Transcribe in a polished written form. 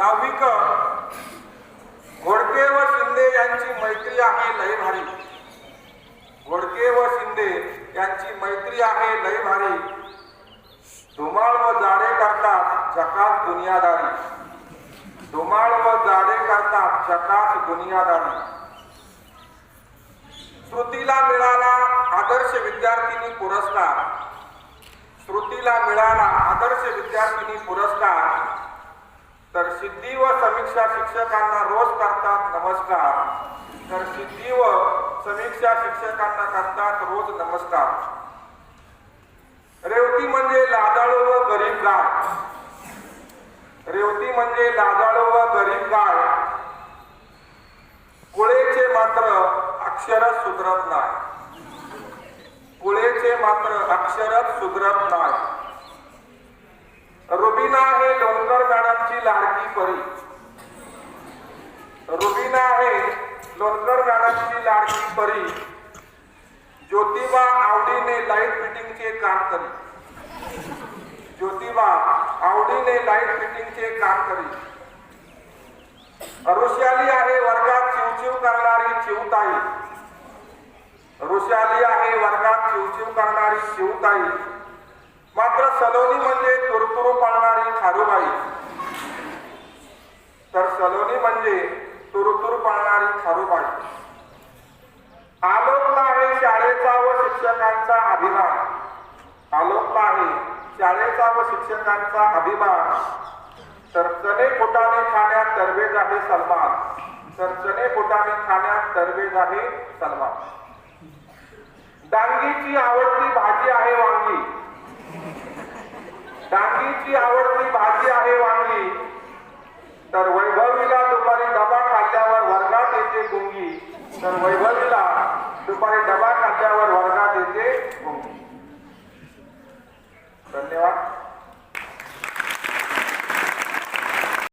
नाविक घोडके व शिंदे यांची मैत्री आहे लय भारी. घोडके व शिंदे यांची मैत्री आहे लय भारी. धुमाळ व जाडे करतात झकास दुनियादारी. धुमाळ व जाडे करतात झकास दुनियादारी. श्रुतीला मिळाला आदर्श विद्यार्थिनी पुरस्कार. श्रुतीला मिळाला आदर्श विद्यार्थिनी पुरस्कार. तर सिद्धी व समीक्षा शिक्षकांना रोज करतात नमस्कार. तर सिद्धी व समीक्षा शिक्षकांना करतात रोज नमस्कार. रेवती म्हणजे लाजाळू व गरीब गाय. रेवती म्हणजे लाजाळू व गरीब गाय. कुळेचे मात्र अक्षरच सुधरत नाही. कुळेचे मात्र अक्षरच सुधरत नाही. रुबीना हे लोणकर मॅडमची लाडकी परी. रुबीना हे लोणकर मॅडमची लाडकी परी. ज्योतिबा आवडीने लाईट फिटिंगचे काम करी. ज्योतिबा आवडीने लाईट फिटिंगचे काम करी. ऋषाली आहे वर्गात चिवचिव करणारी चिवताई. ऋषाली आहे वर्गात चिवचिव करणारी चिवताई. मात्र सलोनी म्हणजे तुरतुरू पाळणारी खारुबाई. तर सलोनी म्हणजे तुरतुरू पाळणारी खारुबाई. आलोकला आहे शाळेचा व शिक्षकांचा अभिमान. आलोकला आहे शाळेचा व शिक्षकांचा अभिमान. तर चणे फुटाणे खाण्यात तरबेज आहे सलमान. तर चणे फुटाणे खाण्यात तरबेज आहे सलमान. डांगीची आवडती भाजी आहे वांगी. डांगीची आवडती भाजी आहे वांगी. तर वैभवीला दुपारी डबा खाल्ल्यावर वर्गात येते गुंगी. तर वैभवीला दुपारी डबा खाल्ल्यावर वर्गात येते गुंगी.